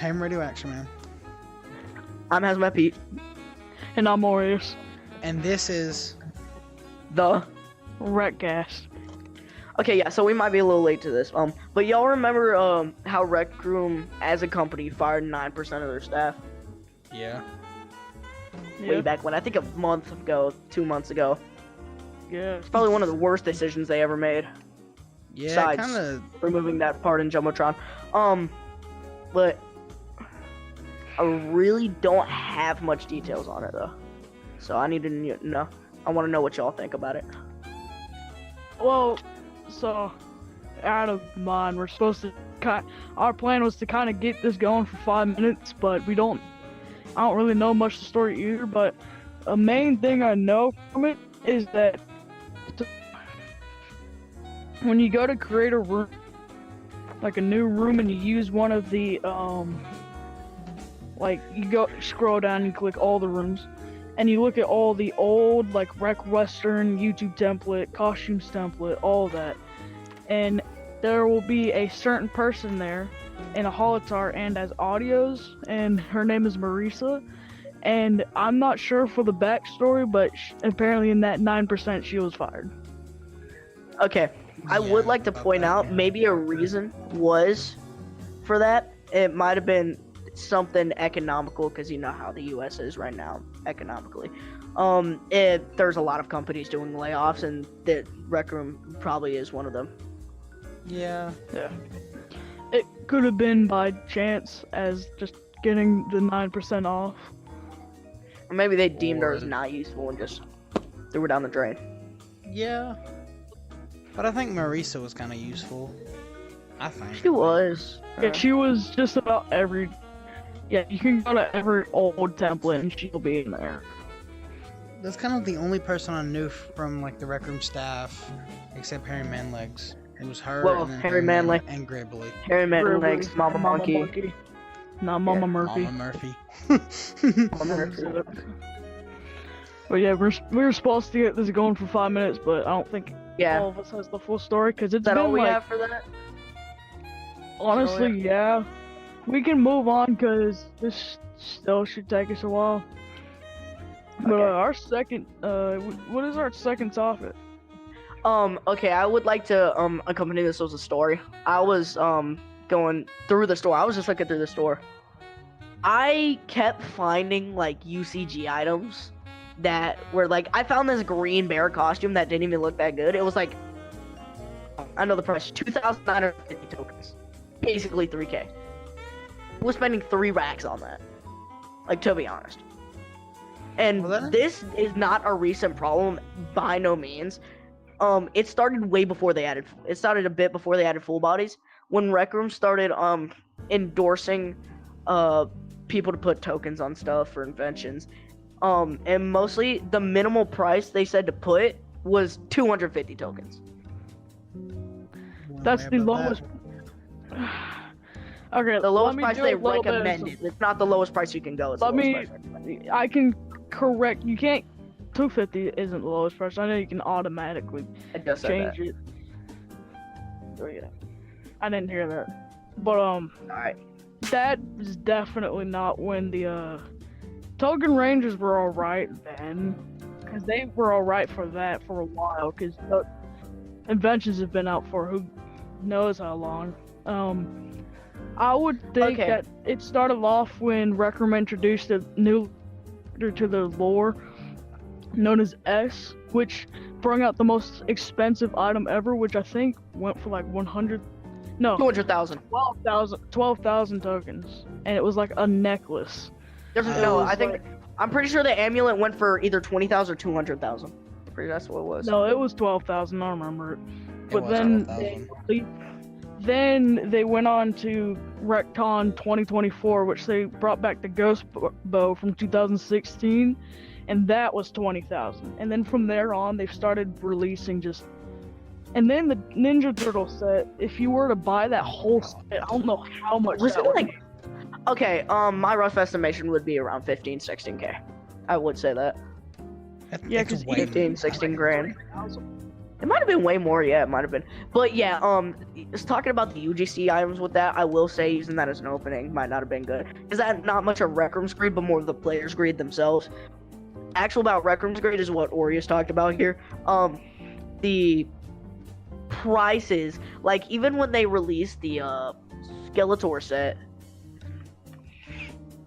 I'm Radio Action Man. I'm Hazmat Pete. And I'm Aureus. And this is... The... RecCast. Okay, yeah, so we might be a little late to this. But y'all remember, how RecRoom, as a company, fired 9% of their staff? Yeah. Way back when, I think a month ago, 2 months ago. Yeah. It's probably one of the worst decisions they ever made. Yeah, Besides kinda... removing that part in Jumbotron. But I really don't have much details on it, though. So I need to know. I want to know what y'all think about it. Well, so, out of mind, we're supposed to our plan was to kind of get this going for 5 minutes, but I don't really know much of the story either, but a main thing I know from it is that when you go to create a room, like a new room, and you use one of the, like, you scroll down and click all the rooms, and you look at all the old, like, Rec Western, YouTube template, costumes template, all that, and there will be a certain person there in a holotar and as audios, and her name is Marisa, and I'm not sure for the backstory, but apparently in that 9% she was fired. Okay, I would like to point out maybe a reason was for that. It might have been something economical, because you know how the U.S. is right now economically. There's a lot of companies doing layoffs, and the RecRoom probably is one of them. Yeah. It could have been by chance as just getting the 9% off. Or maybe they deemed her as not useful and just threw her down the drain. Yeah. But I think Marisa was kind of useful. I think. She was. Yeah, she was just about every... Yeah, you can go to every old template and she'll be in there. That's kind of the only person I knew from, like, the RecRoom staff, except Harry Manlegs. It was her, Well, and then Harry Manlegs. and Gribbly. Harry Manlegs, Mama Monkey. Not Mama Murphy. Mama Murphy. Mama Murphy. But yeah, we were supposed to get this going for 5 minutes, but I don't think Yeah. all of us has the full story, because it's Is that been all we like, have for that? honestly, yeah. We can move on, because this still should take us a while. But Okay. our second, what is our second topic? Okay, I would like to, accompany this with a story. I was, going through the store. I was just looking through the store. I kept finding, like, UCG items that were, like, I found this green bear costume that didn't even look that good. It was, like, I know the price, 2,950 tokens. Basically 3K. We're spending 3 racks on that. Like, to be honest. And this is not a recent problem, by no means. It started way before they added. It started a bit before they added full bodies. When RecRoom started endorsing people to put tokens on stuff for inventions, and mostly the minimal price they said to put was 250 tokens. That's the lowest. Okay, The lowest price they recommended. It's not the lowest price you can go. It's the lowest price recommended. I can correct. You can't. 250 isn't the lowest price. I know you can automatically change it. Oh, yeah. I didn't hear that. But Alright. that is definitely not when the token ranges were alright then, because they were alright for that for a while, because inventions have been out for who knows how long. I would think that it started off when RecRoom introduced a new to the lore known as S, which brought out the most expensive item ever, which I think went for like 200,000. 12,000 tokens, and it was like a necklace. I'm pretty sure the amulet went for either 20,000 or 200,000. That's what it was. No, it was 12,000. I remember it. But then they went on to RecCon 2024, which they brought back the Ghost Bow from 2016, and that was 20,000. And then from there on, they've started releasing just. And then the Ninja Turtle set, if you were to buy that whole set, I don't know how much. Was it like? Okay, my rough estimation would be around 15, 16K. I would say that. Yeah, because 15, 16 grand. It might have been way more. Yeah, it might have been. But yeah, just talking about the UGC items with that, I will say using that as an opening might not have been good. Is that not much of Rec Room's greed, but more of the players' greed themselves? Actual about Rec Room's greed is what Orius talked about here. The prices, like even when they released the Skeletor set,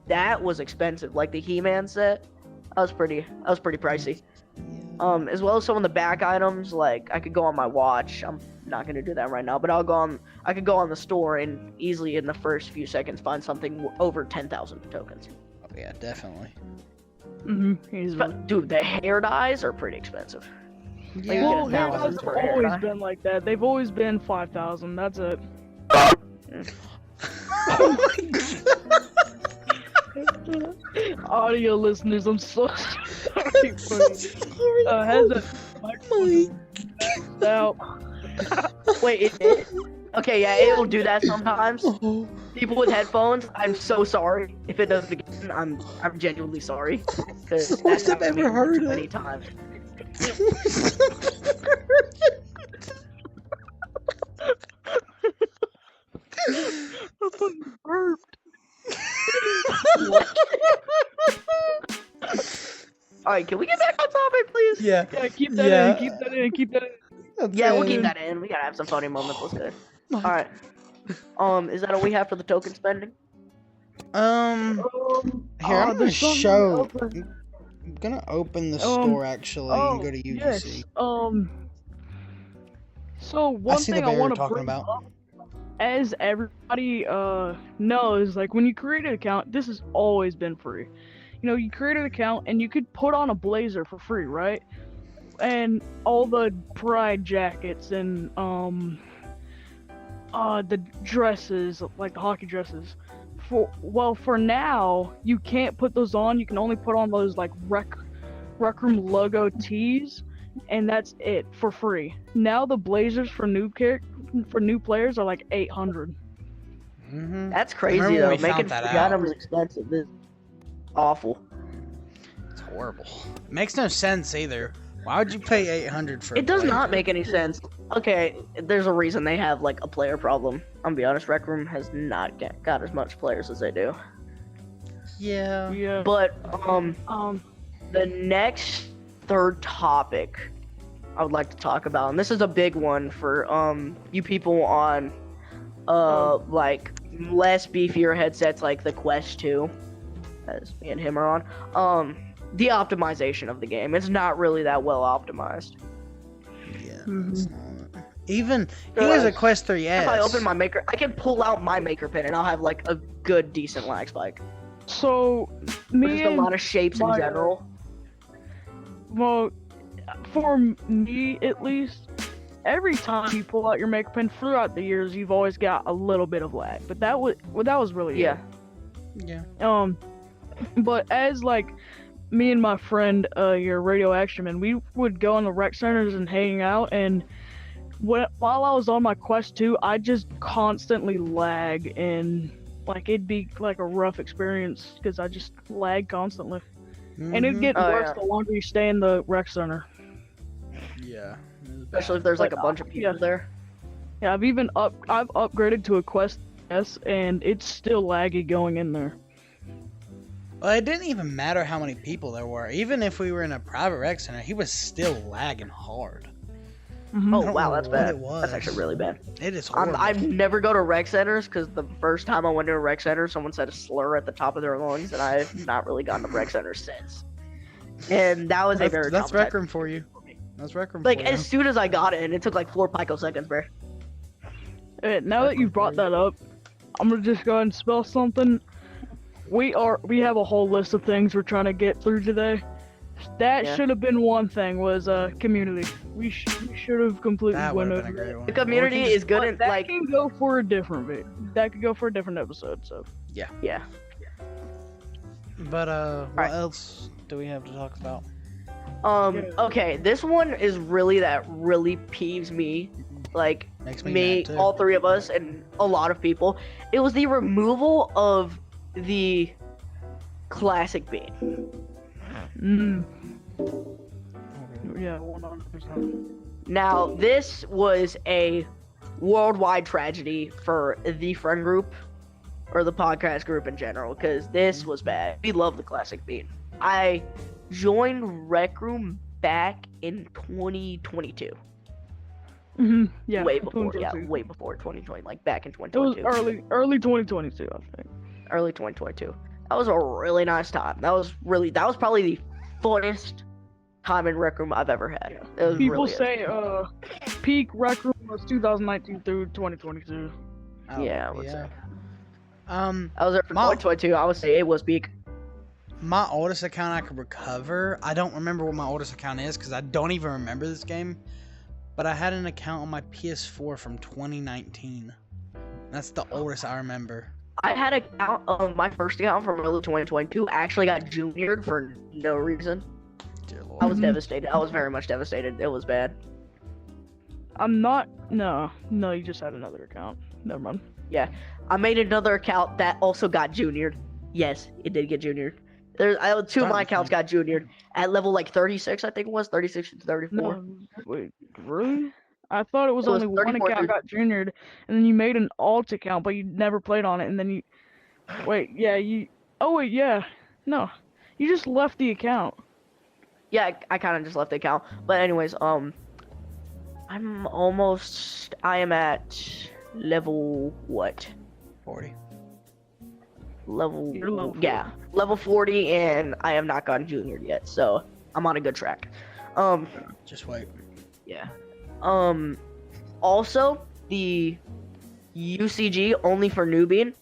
that was expensive. Like the He-Man set, that was pretty pricey. As well as some of the back items, like I could go on my watch. I'm not gonna do that right now, but I could go on the store and easily in the first few seconds find something over 10,000 tokens. Oh yeah, definitely. Dude, the hair dyes are pretty expensive. Yeah, Well, Yeah, hair dyes have hair always dye. been like that. They've always been 5,000. That's it. Oh my god. Audio listeners, I'm so sorry for you. Has that microphone maxed out? Wait, it did? Okay, yeah, it will do that sometimes. People with headphones, I'm so sorry. If it does it again, I'm genuinely sorry. Because Worst that's I've happened to me ever heard too it. many times. I fucking burped. Alright, can we get back on topic, please? Yeah. Yeah, keep that Yeah. in, keep that in, keep that in. That's Yeah, we'll it. keep that in. We gotta have some funny moments. Let's go. Alright. Is that all we have for the token spending? Here, I'm gonna there's something show. else. I'm gonna open the store actually and go to UGC. Yes. So I one see the thing I bear want to talking bring about. up, as everybody knows, like when you create an account, this has always been free. You know, you create an account and you could put on a blazer for free, right? And all the pride jackets and the dresses, like the hockey dresses. For now, you can't put those on. You can only put on those like RecRoom logo tees, and that's it for free. Now the blazers for new players are like 800. Mm-hmm. That's crazy Remember when though. we Making found that free out? items expensive is awful. It's horrible. It makes no sense either. Why would you pay 800 for? It does a blazer? not make any sense. Okay, there's a reason they have like a player problem. I'm gonna be honest, Rec Room has not got as much players as they do. Yeah. Yeah. But Um. the next third topic I would like to talk about, and this is a big one for you people on like less beefier headsets like the Quest 2, as me and him are on. The optimization of the game. It's not really that well optimized. Yeah. Mhm. It's not. Even here's a Quest 3S. If I open my maker, I can pull out my maker pin and I'll have like a good decent lag spike. So Or me just a and lot of shapes in my, general. well, for me at least, every time you pull out your maker pen throughout the years, you've always got a little bit of lag. But that was really Yeah. Yeah. it. But as like me and my friend, your radio extraman, we would go in the rec centers and hang out, and while I was on my Quest 2, I just constantly lag, and like it'd be like a rough experience because I just lag constantly, and it'd get Oh, worse yeah. the longer you stay in the rec center. Yeah. Especially if there's like a bunch of people yeah. there. Yeah, I've upgraded to a Quest S, and it's still laggy going in there. Well, it didn't even matter how many people there were. Even if we were in a private rec center, he was still lagging hard. Mhm. Oh don't wow, know that's what bad. it was. That's actually really bad. It is horrible. I never go to rec centers because the first time I went to a rec center, someone said a slur at the top of their lungs, and I've not really gone to rec centers since. And that was a very That's traumatizing Rec Room for you. That's Rec Room Like for you. as soon as I got it, and it took like 4 picoseconds, bro. Now that you brought that up, I'm gonna just go ahead and spell something. We have a whole list of things we're trying to get through today. That Yeah. should have been one thing, was community. We should have completely That would went have been a over great that. one. The community is good But in that like can go for a different that could go for a different episode. So yeah. But what Alright. else do we have to talk about? Yeah. Okay, this one is really peeves me. Like Makes me me, mad too. all three of us, and a lot of people. It was the removal of the classic bean. mm. Yeah, 100%. Now, this was a worldwide tragedy for the friend group, or the podcast group in general, because this was bad. We love the classic beat. I joined RecRoom back in 2022. Yeah. Way before 2020, like back in 2022. It was early 2022, I think. Early 2022. That was a really nice time. That was probably the funnest time in RecRoom I've ever had. It was People really say peak RecRoom was 2019 through 2022. Oh, Yeah, I would say. I was there for 2022. I would say it was peak. My oldest account I could recover. I don't remember what my oldest account is because I don't even remember this game. But I had an account on my PS4 from 2019. That's the oldest I remember. I had an account, my first account from early 2022 actually got juniored for no reason. Dear Lord. I was devastated. I was very much devastated. It was bad. I'm not. No, you just had another account. Never mind. Yeah, I made another account that also got juniored. Yes, it did get juniored. Two of my accounts got juniored at level like 36, I think it was 36 to 34. No, wait, really? I thought it was It was only one 34 account got juniored, and then you made an alt account, but you never played on it, and then you. Wait, yeah, you. Oh wait, yeah, no, you just left the account. Yeah, I kind of just left the account. But anyways, I am at level what? 40. You're level 40. Yeah, level 40, and I have not gotten juniored yet, so I'm on a good track. Just wait. Yeah. Also, the UCG only for newbie.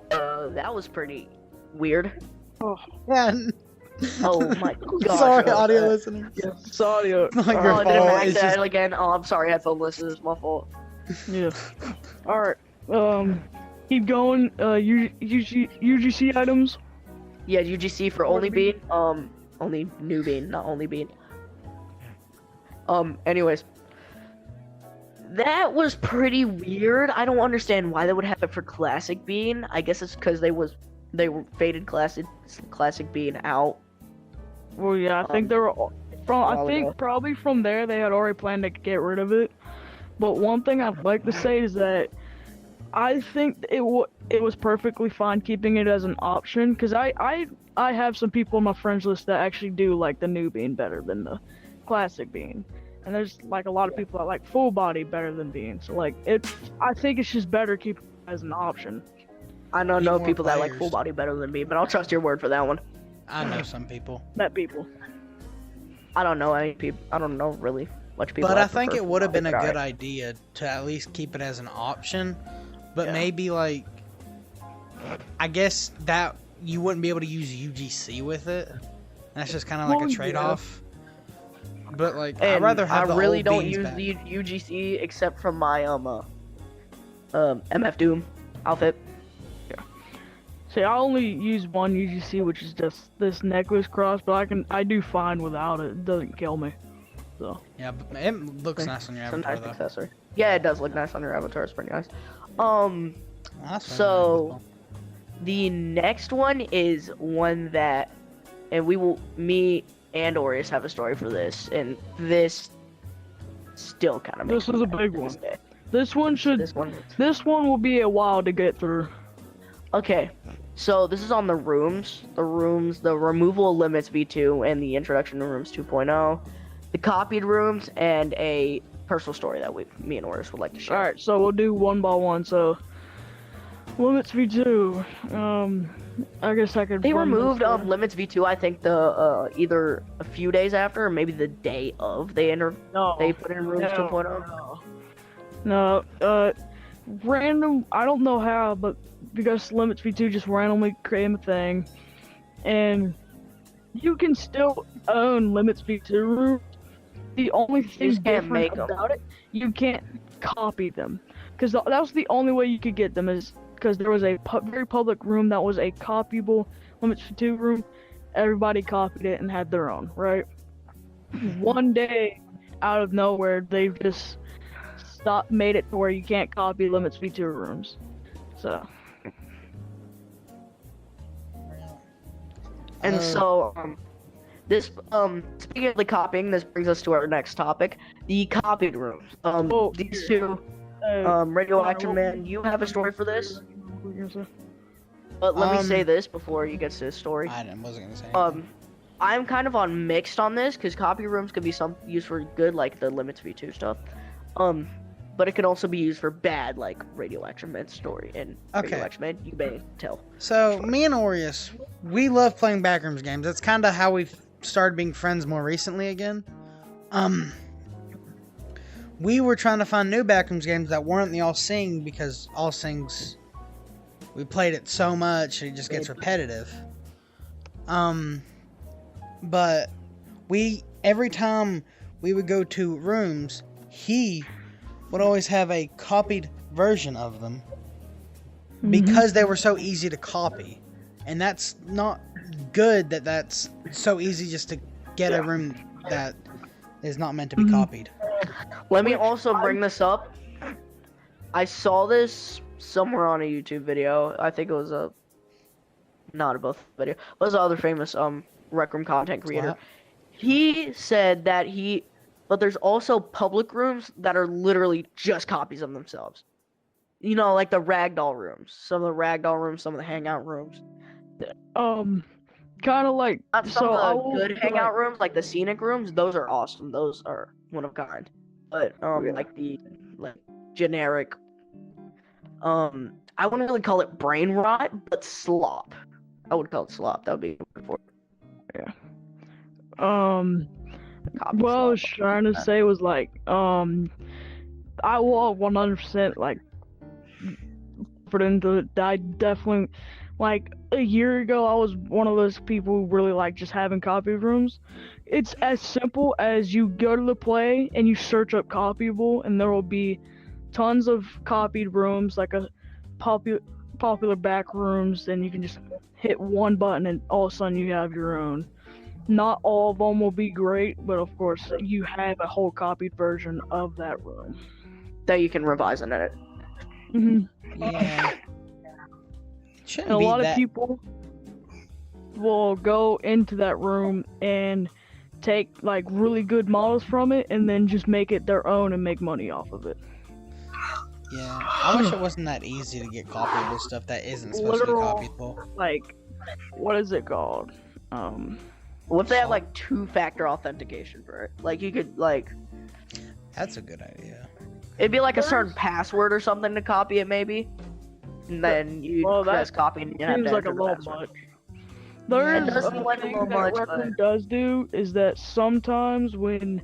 That was pretty weird. Oh, Yeah. Oh my gosh. Sorry, audio listeners. yeah, it's audio. It's not Oh, your I did it fault. by It's accident just again. Oh, I'm sorry, headphone listeners. It's my fault. Yeah. All right. Keep going. UGC items. Yeah, UGC for only bean. Only new bean, not only bean. Anyways. That was pretty weird. I don't understand why they would have it for classic bean. I guess it's because they were faded classic bean out. Well, yeah, I think they were from. I think ago. probably from there they had already planned to get rid of it. But one thing I'd like to say is that I think it was perfectly fine keeping it as an option, because I have some people on my friends list that actually do like the new bean better than the classic bean. And there's like a lot of people that like full body better than bean. So like I think it's just better keep it as an option. I don't Need know more people that like players. full body better than me, but I'll trust your word for that one. I know some people. That people. I don't know any people. I don't know really much people. But that I think prefer it would have full been a body, good but idea to at least keep it as an option. But Yeah. maybe like, I guess that you wouldn't be able to use UGC with it. That's just kind of like Well, a yeah. traught-off. But like, And I'd rather have I the really old don't beans use back. the UGC except from my MF Doom outfit. See, I only use one UGC, which is just this necklace cross, but I do fine without it. It doesn't kill me. So Yeah, but it looks nice on your It's a avatar nice though. accessory. Yeah, it does look nice on your avatar. It's pretty nice. Well, that's So the next one is one that, and me and Orius have a story for this, and this still kind of makes This is me a mad big to one. this day. this one should. This one. This one will be a while to get through. Okay, so this is on the rooms, the removal of limits V2, and the introduction to rooms 2.0, the copied rooms, and a personal story that me and Orius would like to share. Alright, so we'll do one by one. So, limits V2. I guess I could. They run this removed one. limits V2. I think the either a few days after, or maybe the day of they put in rooms 2.0. No, random. I don't know how, but because limits V2 just randomly created a thing, and you can still own limits V2 rooms. The only thing just can't different make 'em. about it, you can't copy them, because that was the only way you could get them, is because there was a very public room that was a copyable limits V2 room. Everybody copied it and had their own, right? One day, out of nowhere, they've just made it to where you can't copy limits V2 rooms. So And so This speaking of the copying, this brings us to our next topic, the copied rooms. These two, Radioactive Man, you have a story for this? But let me say this before you get to this story. I wasn't gonna say anything. I'm kind of on mixed on this because copy rooms could be used for good, like the Limits V2 stuff. But it can also be used for bad, like Radioactive Man's story. And Radioactive Man, you may tell. So me and Aureus, we love playing Backrooms games. That's kind of how we've started being friends more recently again. We were trying to find new Backrooms games that weren't the All Sing because All Sing's, we played it so much it just gets repetitive. But every time we would go to rooms, he would always have a copied version of them because they were so easy to copy. And that's not good that's so easy just to get a room that is not meant to be copied. Let me also bring this up. I saw this somewhere on a YouTube video. I think it was not a both video. It was the other famous RecRoom content creator. What? He said that but there's also public rooms that are literally just copies of themselves. You know, like the ragdoll rooms. Some of the ragdoll rooms, some of the hangout rooms. Kind of like Some of the good hangout rooms, like the scenic rooms, those are awesome. Those are one of a kind. But like the generic, I wouldn't really call it brain rot, but slop. I would call it slop. That would be good for it. Yeah. What I was trying to say was like, I will 100% like put into it. I definitely, like a year ago, I was one of those people who really like just having copy rooms. It's as simple as you go to the play and you search up copyable, and there will be tons of copied rooms, like a popular back rooms, and you can just hit one button and all of a sudden you have your own. Not all of them will be great, but of course you have a whole copied version of that room that you can revise and edit. Yeah. And a lot of people will go into that room and take like really good models from it and then just make it their own and make money off of it. Yeah, I wish it wasn't that easy to get copyable stuff that isn't supposed to be copyable. Like, what is it called? What if they had like two-factor authentication for it? Like you could like. That's a good idea. It'd be like a certain password or something to copy it, maybe. And then you press copy and you have to seems like a enter the little password. much. There It is does a seem like a thing little that much, RecRoom but- does do is that sometimes when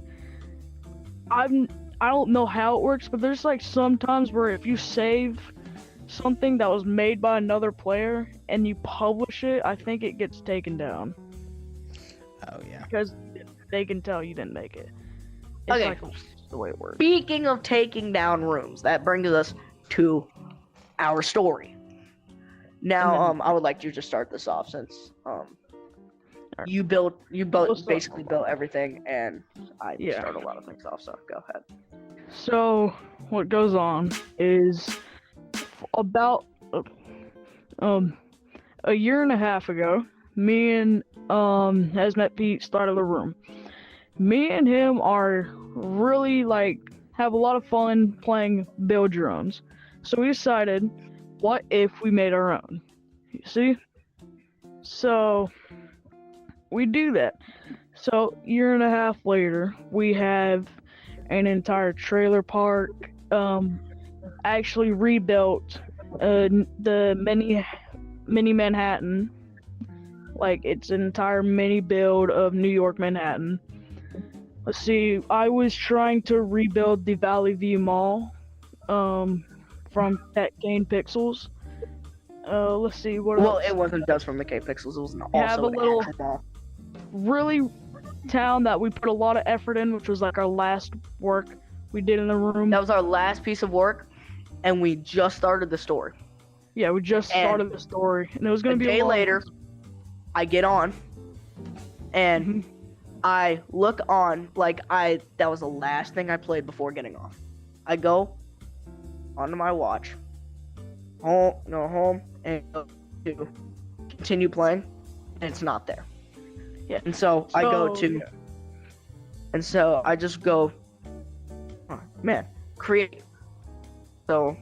I don't know how it works, but there's like sometimes where if you save something that was made by another player and you publish it, I think it gets taken down Oh yeah. because they can tell you didn't make it. It's Okay. like the way it works. Speaking of taking down rooms, that brings us to our story. Now, I would like you to start this off since you basically built everything, and I start a lot of things off. So go ahead. So what goes on is about a year and a half ago, me and Hazmat Pete started a room. Me and him are really like have a lot of fun playing build your owns. So we decided, what if we made our own? You see? So we do that. So year and a half later, we have an entire trailer park, actually rebuilt the mini Manhattan. Like it's an entire mini build of New York Manhattan. Let's see, I was trying to rebuild the Valley View Mall from Tech Gain Pixels. Let's see what else. Well, it wasn't just from the K Pixels. It was Have also a little actual mall. really town that we put a lot of effort in, which was like our last work we did in the room. That was our last piece of work, and we just started the story. Yeah, we just started the story, and it was gonna be a day long later. I get on, and I look on that was the last thing I played before getting off. I go onto my watch, home, and go to continue playing, and it's not there. Yeah. And so I go to, yeah. and so I just go, oh, man, create. So,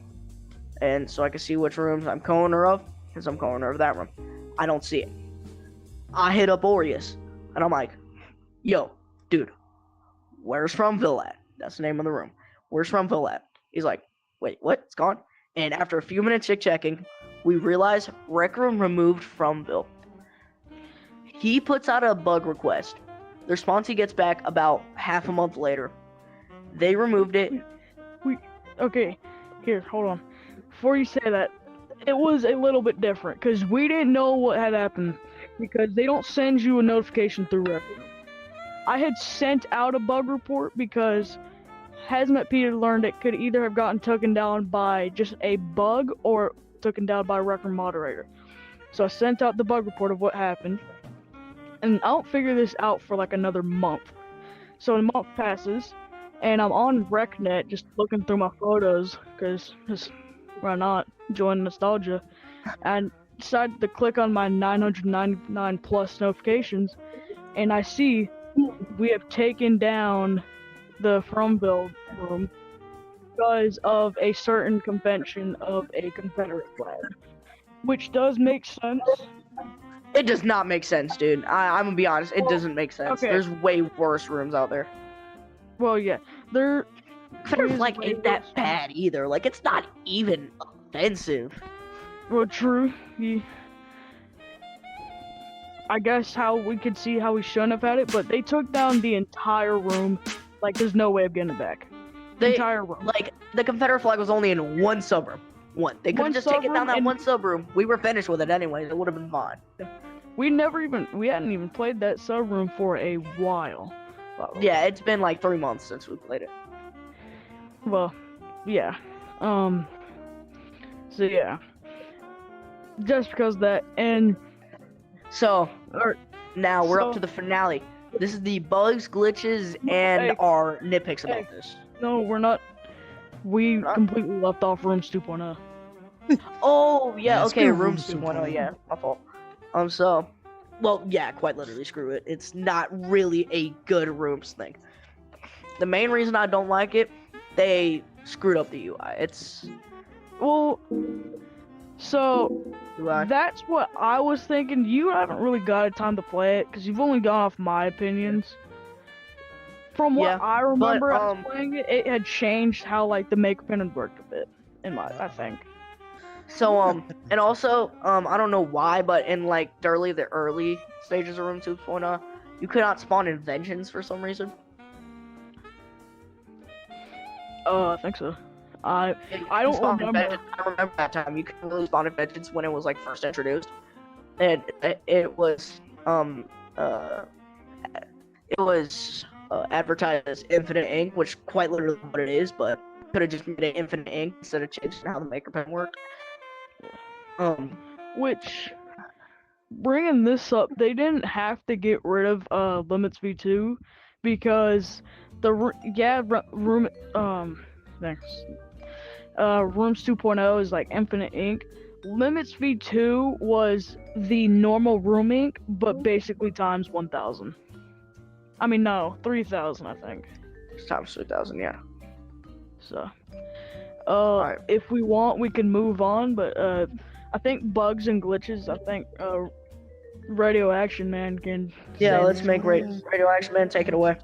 and so I can see which rooms I'm co-owner of, because I'm co-owner of that room. I don't see it. I hit up Aureus, and I'm like, yo, dude, where's Fromville at? That's the name of the room. Where's Fromville at? He's like, wait, what? It's gone? And after a few minutes checking, we realize RecRoom removed Fromville. He puts out a bug request. The response he gets back about half a month later. They removed it. Okay, here, hold on. Before you say that, it was a little bit different because we didn't know what had happened because they don't send you a notification through RecRoom. I had sent out a bug report because Hazmat Peter learned it could either have gotten taken down by just a bug or taken down by a RecRoom moderator. So I sent out the bug report of what happened, and I don't figure this out for like another month. So a month passes, and I'm on RecNet just looking through my photos because why not? Enjoying nostalgia. And decided to click on my 999 plus notifications, and I see we have taken down the Fromville room because of a certain convention of a Confederate flag, which does make sense. It does not make sense, dude. I'm gonna be honest. It doesn't make sense. okay. There's way worse rooms out there. Well, yeah, there. Confederate is flag way ain't that worse. bad either. Like, it's not even offensive. Well, true. I guess how we could see how we shouldn't have had it, but they took down the entire room. Like, there's no way of getting it back. The entire room. Like, the Confederate flag was only in one subroom. One. They could One have just taken down subroom that and- one subroom. We were finished with it anyways. It would have been fine. We hadn't even played that sub room for a while. Yeah, it's been like 3 months since we played it. Well, yeah. So yeah. Just because of that, and So, now we're up So- to the finale. This is the bugs, glitches, and Hey. our nitpicks about Hey. this. no, we're not. We Huh? completely left off Rooms 2.0. Oh, yeah, Yeah, okay, screw room Rooms 2.0, 2.0. yeah, my fault. So, well, yeah, quite literally, screw it. It's not really a good rooms thing. The main reason I don't like it, they screwed up the UI. It's Well, so UI. that's what I was thinking. You haven't really got time to play it because you've only gone off my opinions. From what Yeah, I remember, I was um, playing it. It had changed how like the make pin had worked a bit. I think. So, and also, I don't know why, but in like the early stages of Room 2.0, you could not spawn inventions for some reason. I think so. I don't Spawn remember. inventions- I remember that time. You couldn't really spawn inventions when it was like first introduced, and it was advertised as Infinite Ink, which quite literally what it is, but could have just made it Infinite Ink instead of changing how the maker pen worked. Which, bringing this up, they didn't have to get rid of Limits v2 because room thanks. Rooms 2.0 is like Infinite Ink. Limits v2 was the normal room ink, but basically times 1,000. I mean, no, 3,000, I think. It's times 2,000, yeah. So, Alright. if we want, we can move on, but I think bugs and glitches, I think Radio Action Man can. Yeah, say let's this. make Radio Action Man take it away.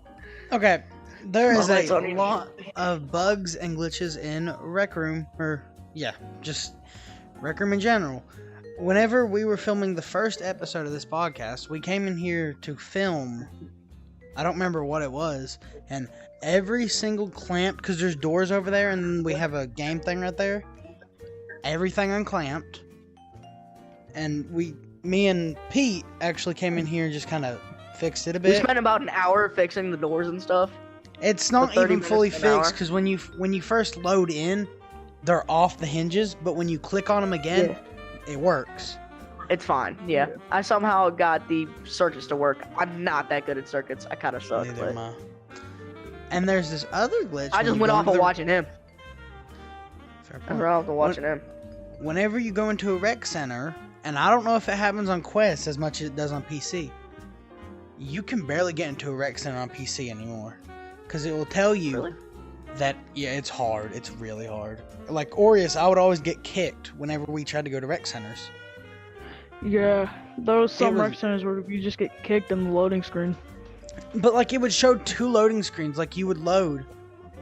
Okay, there is Well, that's a on you. lot of bugs and glitches in RecRoom, or yeah, just RecRoom in general. Whenever we were filming the first episode of this podcast, we came in here to film. I don't remember what it was, and every single clamp, because there's doors over there, and then we have a game thing right there. Everything unclamped, and me and Pete actually came in here and just kind of fixed it a We bit. spent about an hour fixing the doors and stuff. It's not 30 even fully minutes to an hour. fixed because when you first load in, they're off the hinges, but when you click on them again, it works. It's fine, yeah. I somehow got the circuits to work. I'm not that good at circuits. I kind of suck, Neither am but I. And there's this other glitch. I when just you went go off into of the- watching him. Fair I point. went off of watching him. Whenever you go into a rec center, and I don't know if it happens on Quest as much as it does on PC, you can barely get into a rec center on PC anymore, because it will tell you Really? that it's hard. It's really hard. Like Aureus, I would always get kicked whenever we tried to go to rec centers. Yeah, there was some was- rec centers where you just get kicked in the loading screen. But like it would show 2 loading screens. Like you would load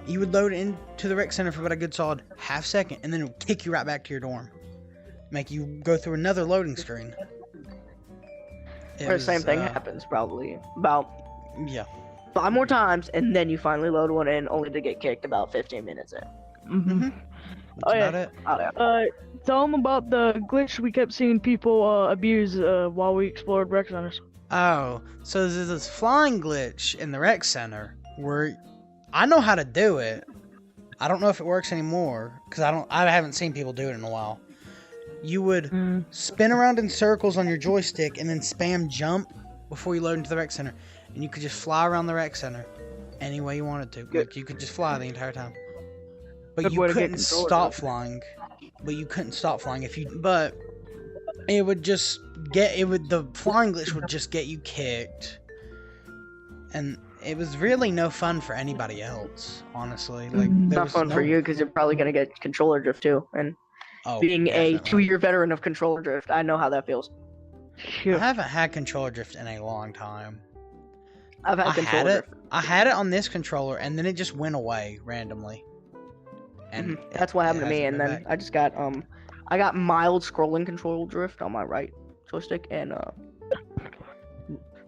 into the rec center for about a good solid half second, and then it would kick you right back to your dorm, make you go through another loading screen. It Or the same was, thing happens probably about Yeah. 5 more times, and then you finally load one in, only to get kicked about 15 minutes in. Mm-hmm. That's Oh, yeah. about it. Oh, yeah. Tell them about the glitch we kept seeing people abuse while we explored rec centers. Oh, so there's this flying glitch in the rec center where I know how to do it. I don't know if it works anymore because I haven't seen people do it in a while. You would spin around in circles on your joystick and then spam jump before you load into the rec center, and you could just fly around the rec center any way you wanted to. Good. Like you could just fly the entire time. But Good you way to get couldn't control of stop it. flying. But you couldn't stop flying if you. But it would just the flying glitch would just get you kicked, and it was really no fun for anybody else. Honestly, like there Not was fun for you because you're probably gonna get controller drift too. And Oh, being a definitely. 2-year veteran of controller drift, I know how that feels. I haven't had controller drift in a long time. I've had I controller had it. drift. I had it on this controller, and then it just went away randomly. And That's what happened to me. hasn't And been then back. I just got I got mild scrolling controller drift on my right joystick and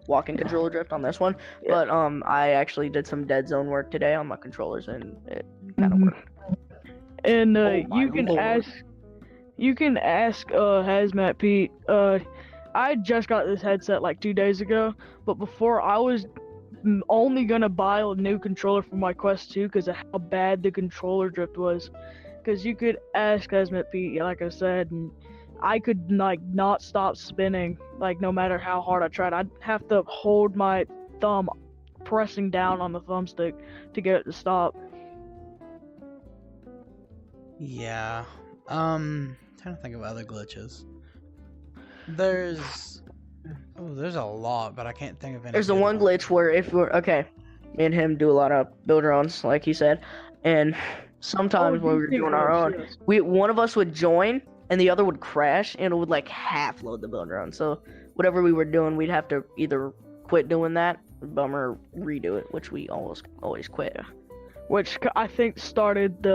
walking controller drift on this one. Yeah. But I actually did some dead zone work today on my controllers, and it kind of worked. And Oh my you can lord. ask Hazmat Pete. I just got this headset like 2 days ago, but before I was only gonna buy a new controller for my Quest 2 because of how bad the controller drift was. Because you could ask Hazmat Pete, like I said, and I could like not stop spinning, like no matter how hard I tried. I'd have to hold my thumb pressing down on the thumbstick to get it to stop. Yeah. Trying to think of other glitches. There's a lot, but I can't think of any. There's the good one ones. glitch where if we're okay, me and him do a lot of build runs, like he said, and sometimes when we were doing our own, one of us would join and the other would crash, and it would like half load the build run. So whatever we were doing, we'd have to either quit doing that, bummer, redo it, which we always quit. Which I think started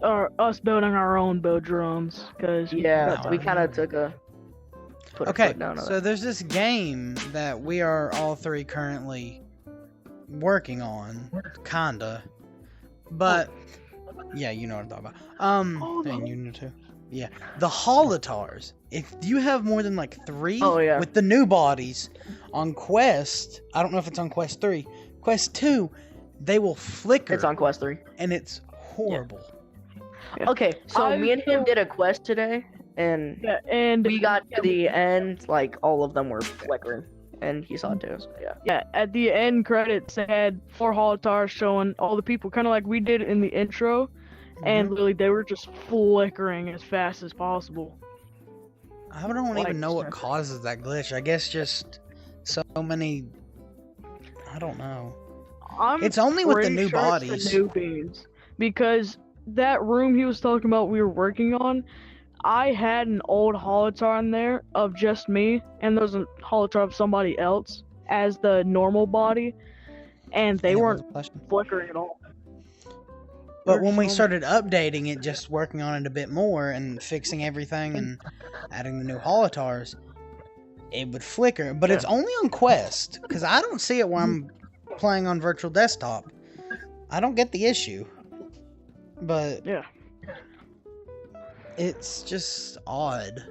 us building our own build drones, because Yeah, we No. kind of took a put a Okay, foot down on so it. there's this game that we are all three currently working on, kinda. But yeah, you know what I'm talking about. And you know too. Yeah, the Holotars. If you have more than like 3 Oh, yeah. with the new bodies on Quest, I don't know if it's on Quest 3. Quest 2, they will flicker, It's on Quest 3. and it's horrible. Yeah. Okay, so me and him did a quest today, and Yeah, and we got to the end, like all of them were flickering, and he saw it too. So yeah. yeah, at the end credits they had 4 holotars showing all the people, kind of like we did in the intro, and Mm-hmm. literally they were just flickering as fast as possible. I don't Like, even know what causes that glitch. I guess just so many. I don't know. It's only with the pretty new sure it's bodies. the newbies, because that room he was talking about we were working on, I had an old holotar in there of just me, and there was a holotar of somebody else as the normal body, and they Any weren't other question? flickering at all. But when we so- started updating it, just working on it a bit more and fixing everything and adding the new holotars, it would flicker. But it's only on Quest, because I don't see it when I'm playing on virtual desktop. I don't get the issue. But Yeah. it's just odd.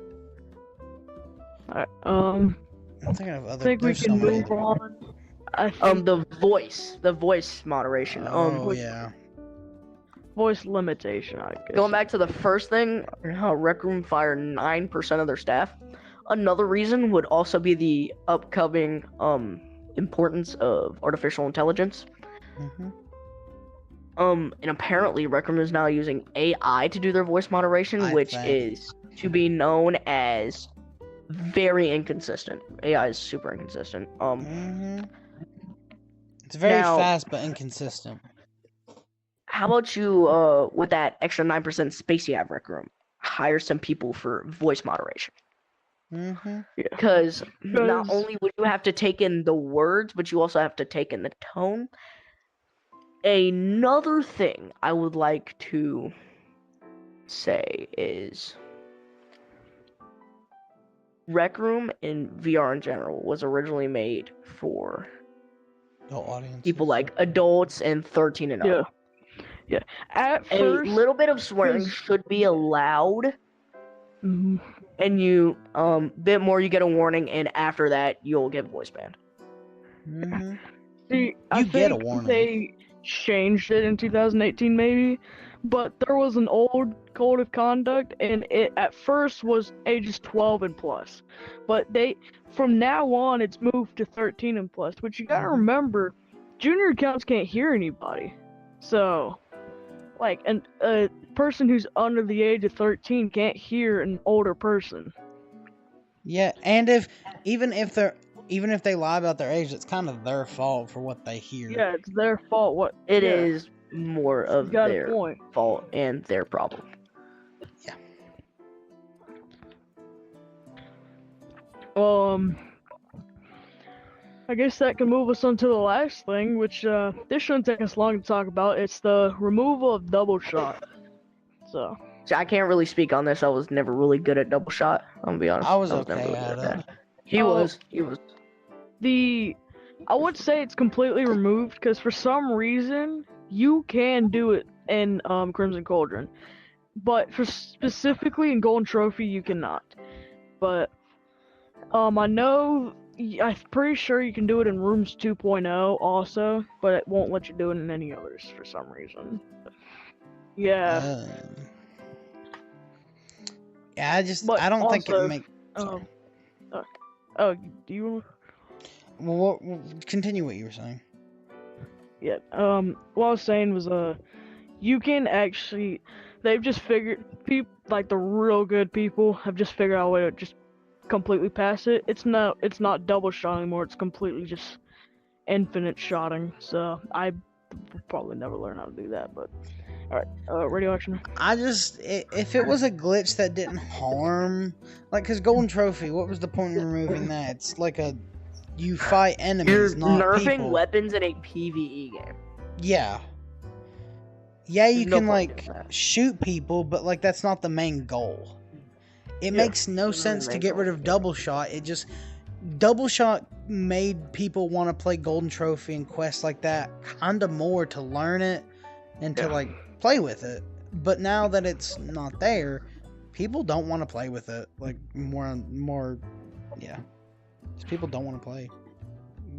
Alright, I'm thinking of other. I think we there's can so many. move on. I think The voice moderation. Oh yeah. voice limitation, I guess. Going back to the first thing, how RecRoom fired 9% of their staff. Another reason would also be the upcoming importance of artificial intelligence. hmm And apparently RecRoom is now using AI to do their voice moderation, I which think. is to be known as very inconsistent. AI is super inconsistent. It's very Now- fast but inconsistent. How about you, with that extra 9% space you have, RecRoom, hire some people for voice moderation? Because not only would you have to take in the words, but you also have to take in the tone. Another thing I would like to say is RecRoom and VR in general was originally made for Audience. people like adults and 13 and up. Yeah. At A first, little bit of swearing should be allowed, Mhm. and you bit more you get a warning, and after that you'll get voice banned. See, I You get a think warning. they changed it in 2018 maybe, but there was an old code of conduct, and it at first was ages 12 and plus, but from now on it's moved to 13 and plus. But you gotta remember, junior accounts can't hear anybody, so like a person who's under the age of 13 can't hear an older person. Yeah, and even if they lie about their age, it's kind of their fault for what they hear. Yeah, it's their fault. What It is more of got a their point. fault and their problem. Yeah. I guess that can move us on to the last thing, which this shouldn't take us long to talk about. It's the removal of double shot. So I can't really speak on this. I was never really good at double shot. I'm gonna be honest. I was never okay really at good at it. that. He was. I wouldn't say it's completely removed, because for some reason you can do it in Crimson Cauldron, but for specifically in Golden Trophy you cannot. But I know, I'm pretty sure you can do it in Rooms 2.0 also, but it won't let you do it in any others for some reason. Yeah. Yeah, I don't think it makes. Oh, do you? Well, continue what you were saying. Yeah. What I was saying was, you can actually, they've just figured, like the real good people have just figured out a way to just completely pass it. It's not double shot anymore. It's completely just infinite shotting. So I will probably never learn how to do that. But all right, radio action. If it was a glitch that didn't harm, like, cause Golden Trophy, what was the point in removing that? It's like you fight enemies, You're not nerfing people. weapons in a PvE game. Yeah. Yeah, you There's no can point in like that. shoot people, but like that's not the main goal. It makes no sense to get rid of double shot. Double shot made people want to play Golden Trophy and quests like that kinda more to learn it and to like play with it. But now that it's not there, people don't want to play with it. Like more yeah. Just people don't want to play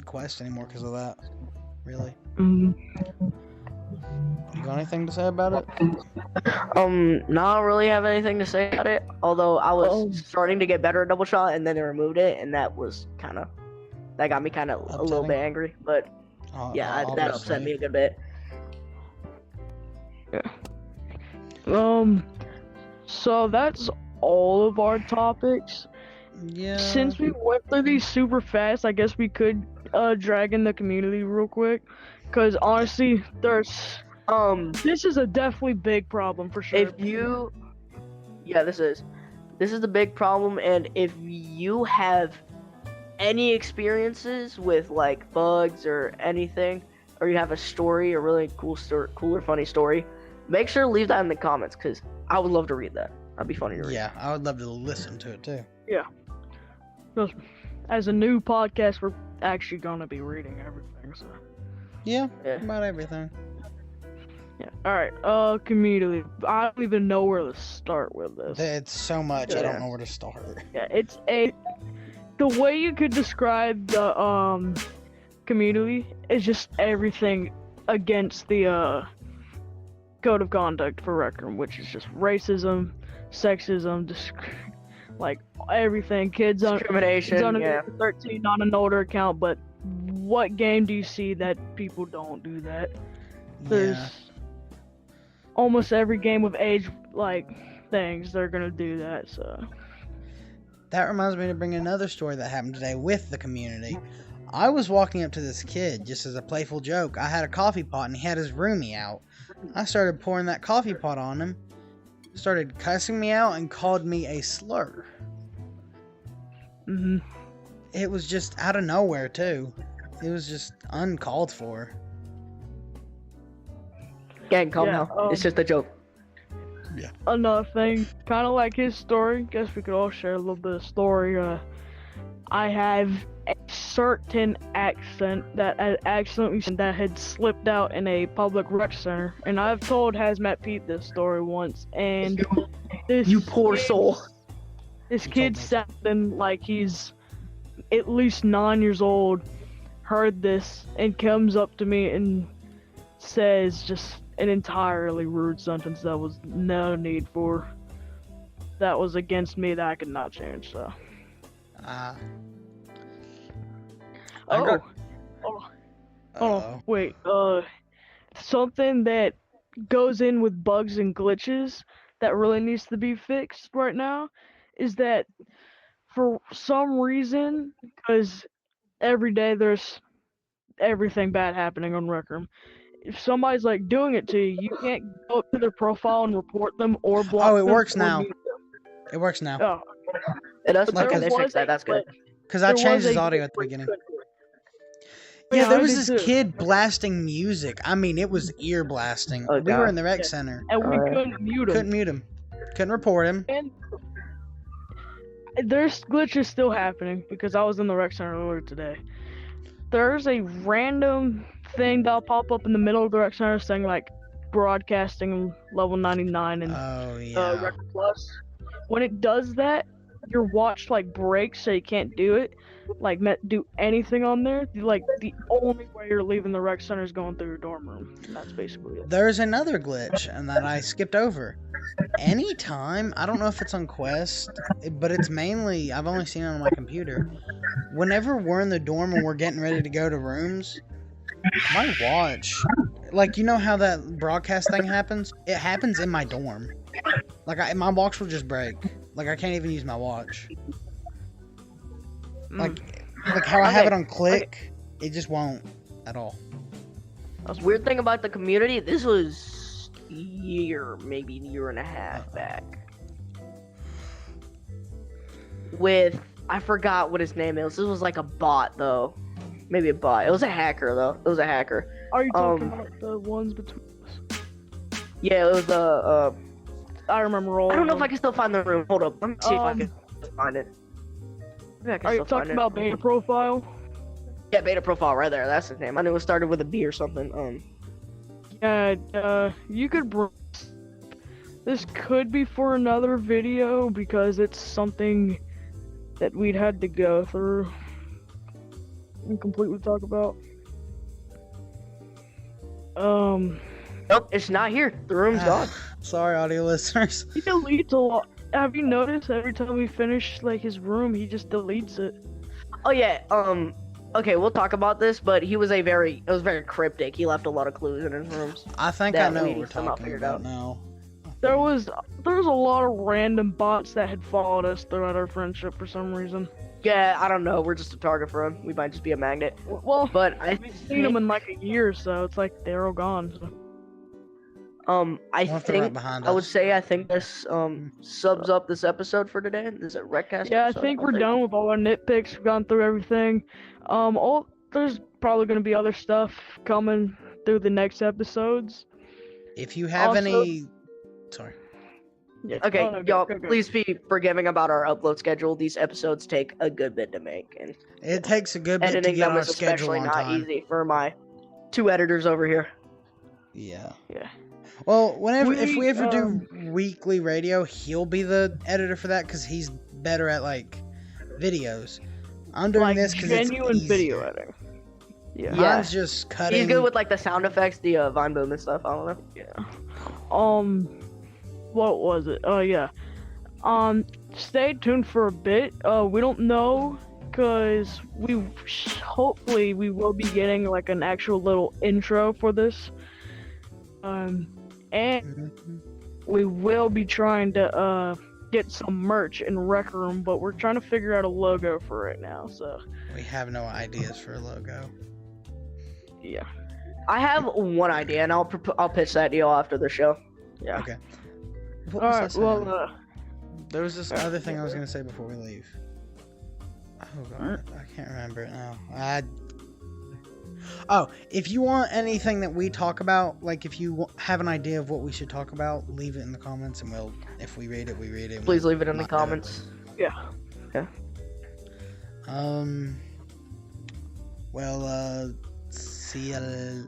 Quest anymore because of that. Really. You got anything to say about it? Not really have anything to say about it. Although I was starting to get better at double shot, and then they removed it, and that got me kind of a little bit angry. But that upset me a good bit. Yeah. So that's all of our topics. Yeah. Since we went through these super fast, I guess we could drag in the community real quick, because honestly, this is a definitely big problem for sure. This is the big problem, and if you have any experiences with like bugs or anything, or you have a story, a really cool or funny story, make sure to leave that in the comments, because I would love to read that. That'd be funny to read. Yeah, I would love to listen to it too. Yeah. As a new podcast, we're actually gonna be reading everything, so. Yeah, about everything. Yeah. Alright, community. I don't even know where to start with this. It's so much, I don't know where to start. Yeah, the way you could describe the community is just everything against the code of conduct for RecRoom, which is just racism, sexism, like everything. Discrimination, under 13 on an older account, but what game do you see that people don't do that? There's almost every game with age like things, they're gonna do that. So that reminds me to bring another story that happened today with the community. I was walking up to this kid just as a playful joke. I had a coffee pot and he had his roomie out. I started pouring that coffee pot on him, started cussing me out, and called me a slur. Mhm. It was just out of nowhere, too. It was just uncalled for. Gang, calm down. It's just a joke. Another thing, kind of like his story. Guess we could all share a little bit of story. I have a certain accent that had slipped out in a public rec center, and I've told Hazmat Pete this story once. And this You poor soul. This kid sounding like he's at least 9 years old heard this and comes up to me and says just an entirely rude sentence that was no need for. That was against me that I could not change, so. Uh-oh. Wait, something that goes in with bugs and glitches that really needs to be fixed right now is that for some reason, because every day there's everything bad happening on RecRoom, if somebody's like doing it to you, you can't go up to their profile and report them or block them. Oh, it works or now. mute them. It works now. Oh, It does? But Okay, there they was fixed that. a That's good. Because I there changed was his a audio glitch at the where you beginning. couldn't do it. Yeah, there I was did this too. kid blasting music. I mean, it was ear blasting. Oh, We were God. in the rec Yeah. center. And we Alright. couldn't mute him. Couldn't mute him. Couldn't report him. And there's glitches still happening because I was in the rec center earlier today. There's a random thing that'll pop up in the middle of the rec center saying like broadcasting level 99 and Oh, yeah. Record Plus. When it does that, your watch like breaks so you can't do it. Like do anything on there. Like the only way you're leaving the rec center is going through your dorm room. And that's basically it. There's another glitch, and that I skipped over. Anytime, I don't know if it's on Quest, but it's mainly, I've only seen it on my computer. Whenever we're in the dorm and we're getting ready to go to rooms, my watch, like, you know how that broadcast thing happens? It happens in my dorm. Like, my watch will just break. Like, I can't even use my watch. Like how I have it on click, it just won't at all. Weird thing about the community, this was maybe a year and a half back. With, I forgot what his name is. This was like a bot, though. Maybe a bot. It was a hacker, though. It was a hacker. Are you talking about the ones between us? Yeah, it was I remember all I don't know of if I can still find the room. Hold up. Let me see if I can find it. Maybe I can Are you still find talking it. about beta profile? Yeah, beta profile right there. That's his name. I knew it started with a B or something. Yeah, you could this could be for another video because it's something that we'd had to go through and completely talk about. Nope, it's not here. The room's gone. Sorry, audio listeners. He deletes a lot. Have you noticed every time we finish like his room, he just deletes it? Oh yeah. Okay, we'll talk about this, but it was very cryptic. He left a lot of clues in his rooms. I think I That know we what we're somehow talking figured about out. now. There was a lot of random bots that had followed us throughout our friendship for some reason. Yeah, I don't know. We're just a target for him. We might just be a magnet. Well, But I we've seen them in like a year, so it's like they're all gone. So. I We'll have to right think behind I would us. say I think this subs up this episode for today. Is it Recast? Yeah, I episode? think we're done with all our nitpicks. We've gone through everything. There's probably gonna be other stuff coming through the next episodes. If you have Also- any... Sorry. Yeah. Okay, oh, no, y'all, go. please be forgiving about our upload schedule. These episodes take a good bit to make, and It takes a good bit to editing get them our is schedule especially on not time. easy for my two editors over here. Yeah. Yeah. Well, if we ever Um, do weekly radio, he'll be the editor for that because he's better at like videos. I'm doing Like this because it's genuine video easier. editing. Yeah. Yeah. Mine's just cutting. He's good with like the sound effects, the Vine Boom and stuff. I don't know. Yeah. What was it? Oh yeah. Stay tuned for a bit. We don't know, cause hopefully we will be getting like an actual little intro for this. And Mhm. we will be trying to get some merch in RecRoom, but we're trying to figure out a logo for right now. So We have no ideas for a logo. yeah. I have one idea, and I'll pitch that to y'all after the show. Yeah. Okay. What All was I right. saying? Well, There was this other thing I was gonna say before we leave. Oh god, Alright. I can't remember it now. Oh, if you want anything that we talk about, like if you have an idea of what we should talk about, leave it in the comments, and we'll, if we read it, we read it. Please We'll leave it in the not do it. comments. yeah. Well, see you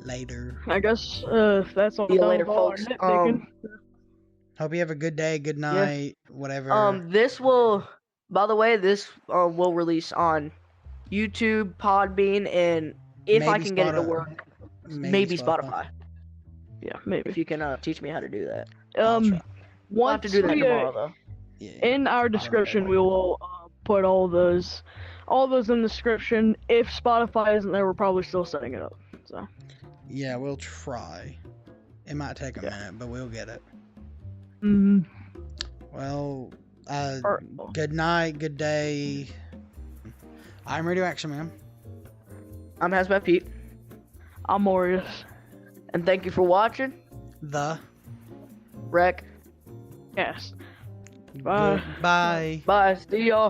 later. I guess if that's all. See you done later, with all our folks. nitpicking. Hope you have a good day, good night, whatever. This will, by the way, this will release on YouTube, Podbean, and if I Maybe can get it to Spotify. work, maybe Spotify. Yeah, maybe. If you can teach me how to do that. I'll try. We'll have Once to do that we, tomorrow, though. Yeah. in our description, we will put all those in the description. If Spotify isn't there, we're probably still setting it up. So Yeah, we'll try. It might take a minute, but we'll get it. mm, Well, or- good night, good day. I'm Radio Action Man. I'm Hazmat Pete, I'm Aureus. and thank you for watching. The Rec. Yes. Bye. Bye. Bye. See y'all.